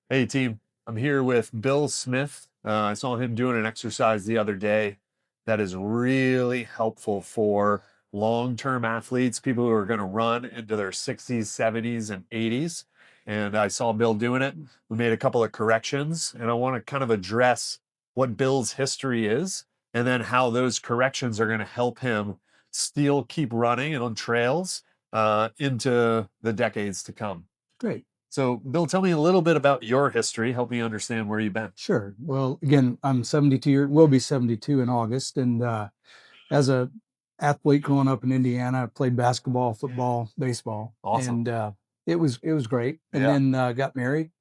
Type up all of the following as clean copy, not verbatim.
Hey team, I'm here with Bill Smith. I saw him doing an exercise the other day that is really helpful for long-term athletes, people who are going to run into their 60s, 70s, and 80s. And I saw Bill doing it. We made a couple of corrections, and I want to kind of address what Bill's history is and then how those corrections are going to help him still keep running and on trails into the decades to come. Great. So, Bill, tell me a little bit about your history. Help me understand where you've been. Sure. Well, again, I'm 72 will be 72 in August. And as a athlete growing up in Indiana, I played basketball, football, baseball, Awesome. and it was great. And Yeah. then got married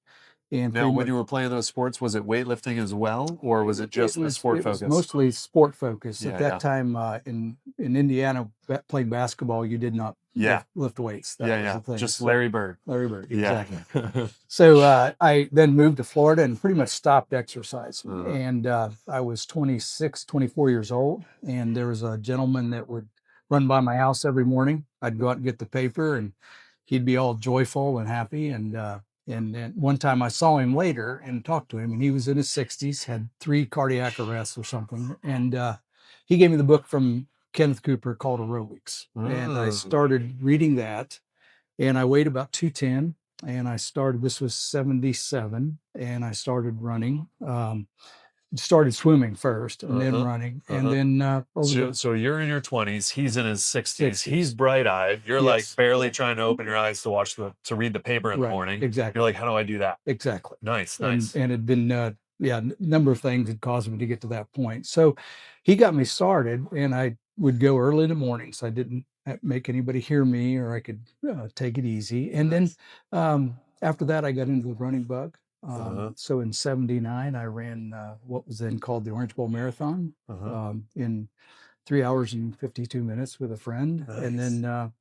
and Now, pretty when much you were playing those sports, was it weightlifting as well, or was it it just a was sport it was focus? mostly sport focused. At Yeah, that yeah, time in Indiana, playing basketball, you did not yeah, lift weights. That yeah, was yeah. the thing. Just So Larry Bird. Larry Bird, Yeah. exactly. So I then moved to Florida and pretty much stopped exercise. Uh-huh. And I was 26, 24 years old. And there was a gentleman that would run by my house every morning. I'd go out and get the paper, and he'd be all joyful and happy. And then one time I saw him later and talked to him, and he was in his 60s, had 3 cardiac arrests or something. And he gave me the book from Kenneth Cooper called Aerobics. And I Mm. started reading that, and I weighed about 210. And this was 77, and I started running. Started swimming first and then Uh-huh. running. And Uh-huh. then over So, the so you're in your 20s, he's in his 60s. He's 60s. bright-eyed. You're like Yes, barely trying to open your eyes to to read the paper in the right. morning. You're Exactly. like, how do I do that? Exactly. Nice, And nice. and it'd been yeah, number of things had caused me to get to that point. So he got me started, and I would go early in the morning, so I didn't make anybody hear me, or I could take it easy. And then Nice. after that, I got into the running bug. Uh-huh. So in '79, I ran what was then called the Orange Bowl Marathon Uh-huh. in 3 hours and 52 minutes with a friend. And Nice. then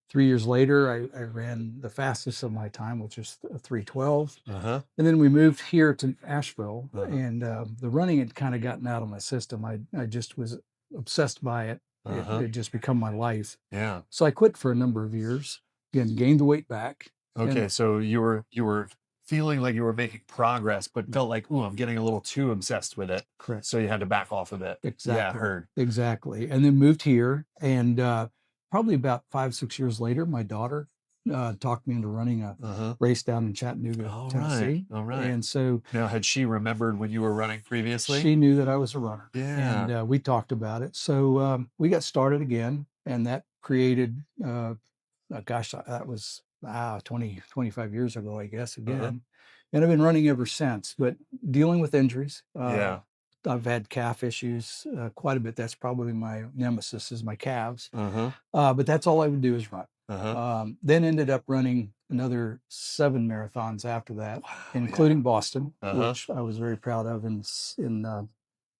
3 years later, I ran the fastest of my time, which is 3:12. Uh-huh. And then we moved here to Asheville, Uh-huh. and the running had kind of gotten out of my system. I just was obsessed by it. It Uh-huh. it just become my life. Yeah. So I quit for a number of years. Again, gained the weight back, Okay, and so you were feeling like you were making progress, but felt like, "Ooh, I'm getting a little too obsessed with it." correct, So you had to back off a bit. Yeah, exactly, heard. exactly. And then moved here, and probably about 5, 6 years later, my daughter talked me into running a Uh-huh. race down in Chattanooga, All right. Tennessee, All right. and so Now, had she remembered when you were running previously? she knew that I was a runner, and Yeah. we talked about it. So we got started again, and that created, gosh, that was 20, 25 years ago, I guess, Uh-huh. again. And I've been running ever since, but dealing with injuries. Yeah. I've had calf issues quite a bit. That's probably my nemesis is my calves. Uh-huh. But that's all I would do is run. Uh-huh. Then ended up running another 7 marathons after that, Wow, yeah. including Boston, Uh-huh. which I was very proud of in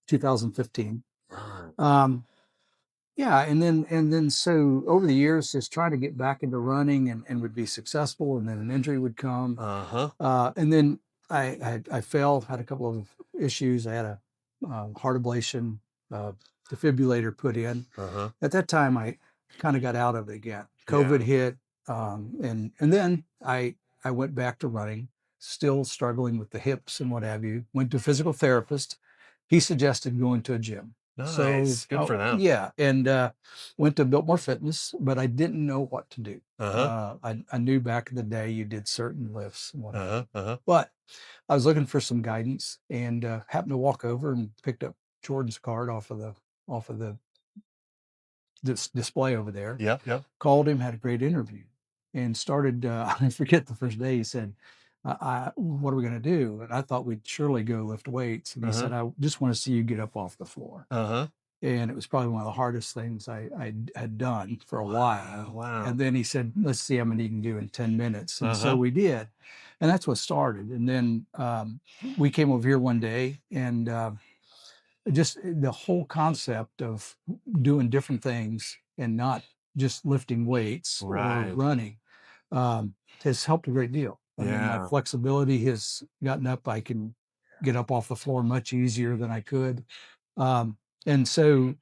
2015. Right. Um, yeah, and then so over the years, just trying to get back into running and would be successful, and then an injury would come, Uh-huh. and then I fell, had a couple of issues. I had a heart ablation uh, defibrillator put in. Uh-huh. At that time, I kind of got out of it again. Yeah. COVID hit, and then I went back to running, still struggling with the hips and what have you. Went to a physical therapist. He suggested going to a gym. So Nice. Good for them. yeah, and went to Built More Fitness, but I didn't know what to do. Uh-huh. I knew back in the day you did certain lifts and what have you, Uh-huh. Uh-huh. but I was looking for some guidance, and happened to walk over and picked up Jordan's card off of the this display over there. Yep, yep. Called him, had a great interview, and started. I forget the first day. He said, "What are we going to do?" And I thought we'd surely go lift weights. And he Uh-huh. said, "I just want to see you get up off the floor." Uh-huh. And it was probably one of the hardest things I had done for a Wow, while. wow. And then he said, "Let's see how many you can do in 10 minutes." And so Uh-huh. we did, and that's what started. And then we came over here one day, and just the whole concept of doing different things and not just lifting weights or Right. running has helped a great deal. I mean, my Yeah. flexibility has gotten up. I can get up off the floor much easier than I could. Um, and so,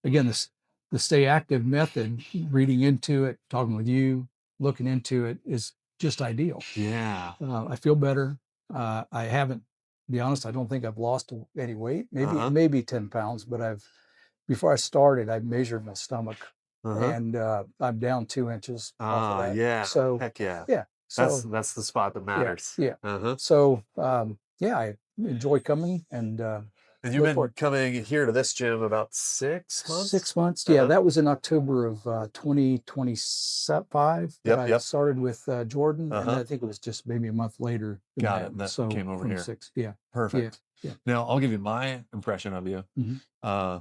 again, the stay active method, reading into it, talking with you, looking into it is just ideal. Yeah. I feel better. I haven't, to be honest, I don't think I've lost any weight, maybe, Uh-huh. maybe 10 pounds, but before I started, I measured my stomach Uh-huh. and I'm down 2 inches off of that. Yeah. So, Heck yeah. yeah. So, That's the spot that yeah, matters. yeah. Uh-huh. So, yeah, I enjoy coming and And you've look forward. been coming here to this gym about 6 months? 6 months. Yeah, Uh-huh. that was in October of 2025 that Yep, I yep. started with Jordan. And Uh-huh. I think it was just maybe a month later than Got that. it. That So came over here. 26. Yeah. Yeah. Perfect. Yeah. Now I'll give you my impression of you. Mhm. Uh,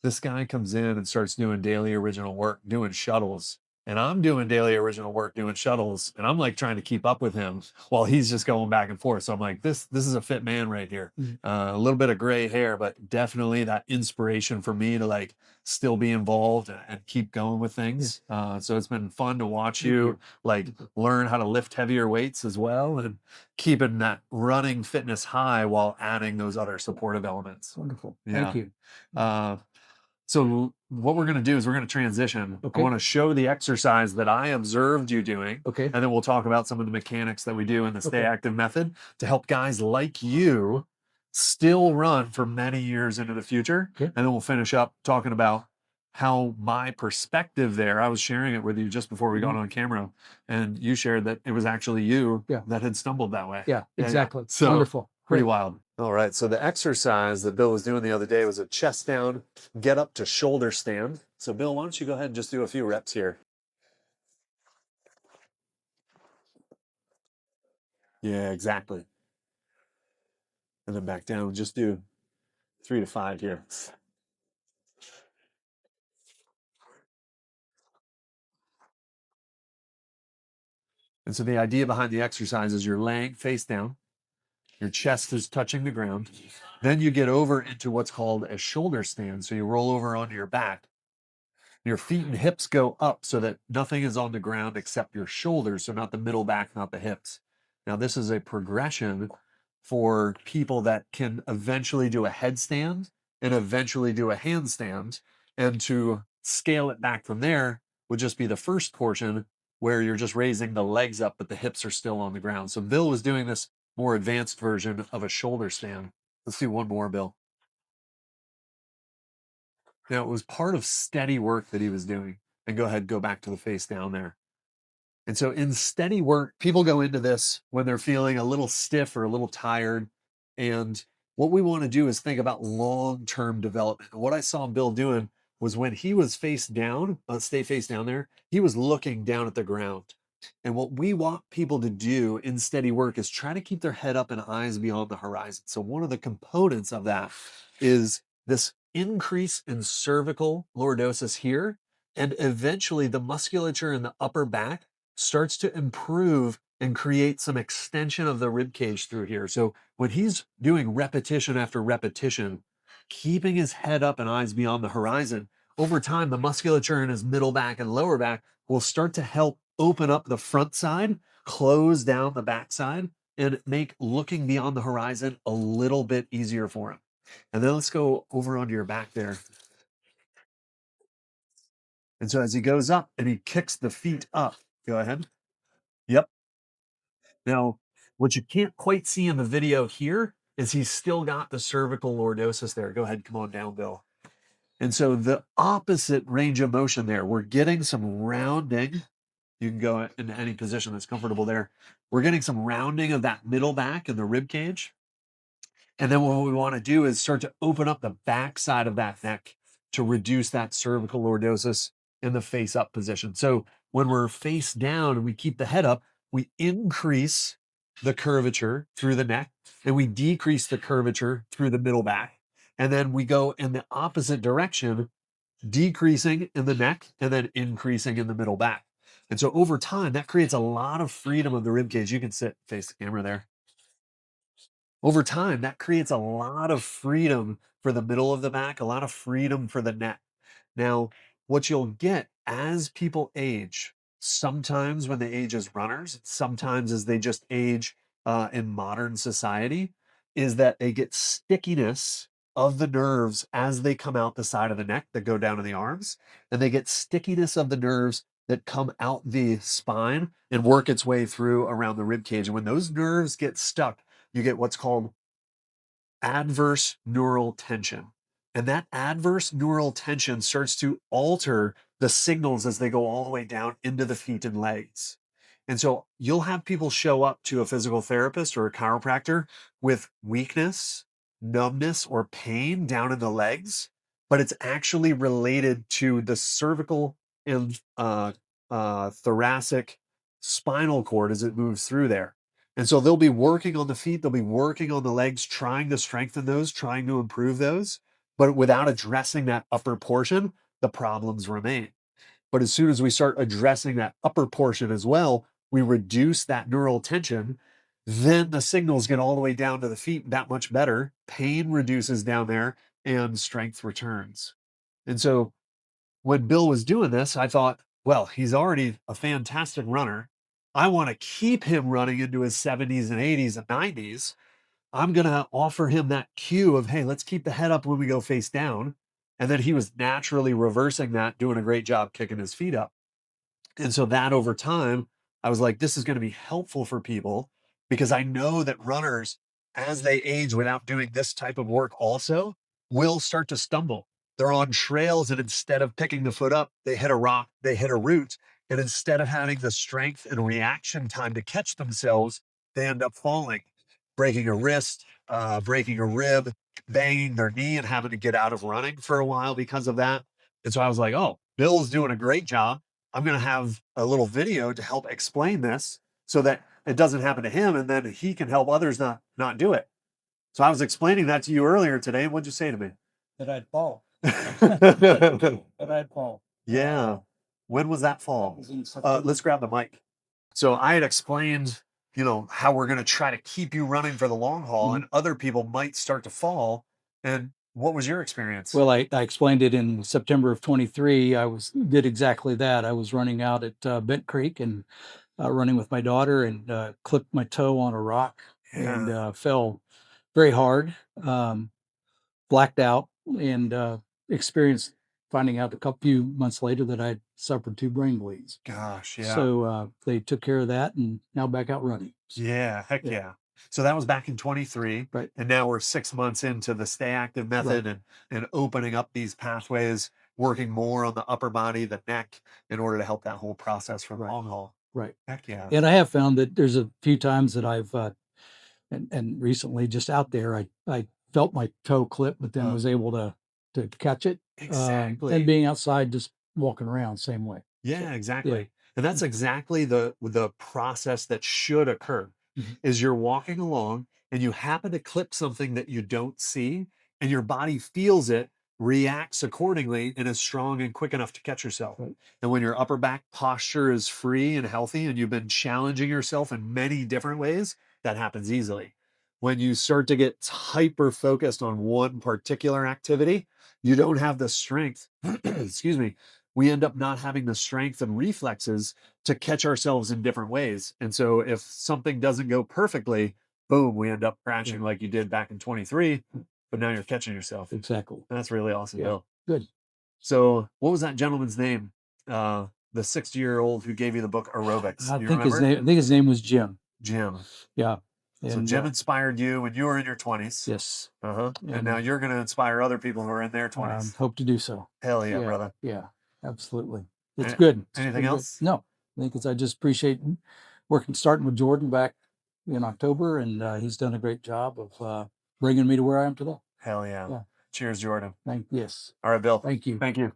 this guy comes in and starts doing daily original work, doing shuttles. And I'm doing daily original work, doing shuttles, and I'm like trying to keep up with him while he's just going back and forth. So I'm like, this is a fit man right here. Mhm. A little bit of gray hair, but definitely that inspiration for me to like still be involved and keep going with things. So it's been fun to watch you like learn how to lift heavier weights as well and keeping that running fitness high while adding those other supportive elements. Wonderful. Yeah. Thank you. So what we're going to do is we're going to transition. I Okay. want to show the exercise that I observed you doing, Okay. and then we'll talk about some of the mechanics that we do in the Stay Okay. Active method to help guys like you still run for many years into the future. Okay. And then we'll finish up talking about how my perspective there, I was sharing it with you just before we got on camera, and you shared that it was actually you Yeah. that had stumbled that way. Yeah, exactly. So Wonderful. pretty Great. wild. All right. So the exercise that Bill was doing the other day was a chest down, get up to shoulder stand. So Bill, why don't you go ahead and just do a few reps here? Yeah, exactly. And then back down. Just do 3 to 5 here. And so the idea behind the exercise is you're laying face down, your chest is touching the ground. Then you get over into what's called a shoulder stand. So you roll over onto your back. Your feet and hips go up so that nothing is on the ground except your shoulders. So not the middle back, not the hips. Now, this is a progression for people that can eventually do a headstand and eventually do a handstand. And to scale it back from there would just be the first portion where you're just raising the legs up, but the hips are still on the ground. So Bill was doing this more advanced version of a shoulder stand. Let's do one more, Bill. Now, it was part of steady work that he was doing. And go ahead, go back to the face down there. And so in steady work, people go into this when they're feeling a little stiff or a little tired. And what we want to do is think about long-term development. And what I saw Bill doing was when he was face down, stay face down there, he was looking down at the ground. And what we want people to do in steady work is try to keep their head up and eyes beyond the horizon. So one of the components of that is this increase in cervical lordosis here, and eventually the musculature in the upper back starts to improve and create some extension of the rib cage through here. So when he's doing repetition after repetition, keeping his head up and eyes beyond the horizon, over time, the musculature in his middle back and lower back will start to help open up the front side, close down the back side, and make looking beyond the horizon a little bit easier for him. And then let's go over onto your back there. And so as he goes up and he kicks the feet up, go ahead. Yep. Now, what you can't quite see in the video here is he's still got the cervical lordosis there. Go ahead, come on down, Bill. And so the opposite range of motion there, we're getting some rounding. You can go into any position that's comfortable there. We're getting some rounding of that middle back and the rib cage. And then what we want to do is start to open up the back side of that neck to reduce that cervical lordosis in the face up position. So when we're face down and we keep the head up, we increase the curvature through the neck and we decrease the curvature through the middle back. And then we go in the opposite direction, decreasing in the neck and then increasing in the middle back. And so over time, that creates a lot of freedom of the rib cage. You can sit face the camera there. Over time, that creates a lot of freedom for the middle of the back, a lot of freedom for the neck. Now, what you'll get as people age, sometimes when they age as runners, sometimes as they just age in modern society, is that they get stickiness of the nerves as they come out the side of the neck that go down to the arms, and they get stickiness of the nerves that come out the spine and work its way through around the rib cage. And when those nerves get stuck, you get what's called adverse neural tension. And that adverse neural tension starts to alter the signals as they go all the way down into the feet and legs. And so you'll have people show up to a physical therapist or a chiropractor with weakness, numbness, or pain down in the legs, but it's actually related to the cervical and thoracic spinal cord as it moves through there. And so they'll be working on the feet, they'll be working on the legs, trying to strengthen those, trying to improve those. But without addressing that upper portion, the problems remain. But as soon as we start addressing that upper portion as well, we reduce that neural tension, then the signals get all the way down to the feet that much better. Pain reduces down there and strength returns. And so when Bill was doing this, I thought, well, he's already a fantastic runner. I want to keep him running into his 70s and 80s and 90s. I'm going to offer him that cue of, hey, let's keep the head up when we go face down. And then he was naturally reversing that, doing a great job kicking his feet up. And so that over time, I was like, this is going to be helpful for people because I know that runners, as they age without doing this type of work, also will start to stumble. They're on trails, and instead of picking the foot up, they hit a rock, they hit a root. And instead of having the strength and reaction time to catch themselves, they end up falling, breaking a wrist, breaking a rib, banging their knee, and having to get out of running for a while because of that. And so I was like, oh, Bill's doing a great job. I'm going to have a little video to help explain this so that it doesn't happen to him and then he can help others not do it. So I was explaining that to you earlier today. What'd you say to me? That I'd fall. That I'd fall. Yeah. When was that fall? Was in September. Let's grab the mic. So I had explained, how we're going to try to keep you running for the long haul and other people might start to fall. And what was your experience? Well, I explained it in September of 23. Did exactly that. I was running out at Bent Creek and running with my daughter and clipped my toe on a rock and fell very hard, blacked out, and experienced finding out a few months later that I'd suffered 2 brain bleeds. Gosh, yeah. So they took care of that and now back out running. Yeah, heck Yeah. yeah. So that was back in 23. Right. And now we're 6 months into the stay active method and opening up these pathways, working more on the upper body, the neck, in order to help that whole process for the long haul. Right. Heck yeah. And I have found that there's a few times that I've and recently just out there, I felt my toe clip, but then was able to catch it. Exactly. And being outside, just walking around, same way. Yeah, So, exactly. yeah. And that's exactly the process that should occur. Mhm. Is you're walking along and you happen to clip something that you don't see and your body feels it, reacts accordingly, and is strong and quick enough to catch yourself. Right. And when your upper back posture is free and healthy and you've been challenging yourself in many different ways, that happens easily. When you start to get hyper focused on one particular activity, you don't have the strength, excuse me, we end up not having the strength and reflexes to catch ourselves in different ways. And so if something doesn't go perfectly, boom, we end up crashing like you did back in 23, but now you're catching yourself. Exactly. That's really awesome, Yeah. Bill. Good. So what was that gentleman's name? The 60-year-old who gave you the book Aerobics. I You think remember? his name was Jim. Jim. Yeah. So And Jim inspired you when you were in your 20s. yes. And And now you're going to inspire other people who are in their 20s. hope to do so. Hell yeah, Yeah. brother. Yeah. Absolutely. It's Any- good. It's anything good. else? No. I think I just appreciate starting with Jordan back in October, and he's done a great job of bringing me to where I am today. Hell yeah. Yeah. Cheers, Jordan. Yes. All right, Bill. Thank you. Thank you.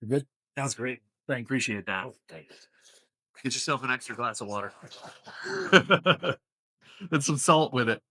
You're good. That was great. Thanks. Appreciate that. Oh, thanks. Get yourself an extra glass of water and some salt with it.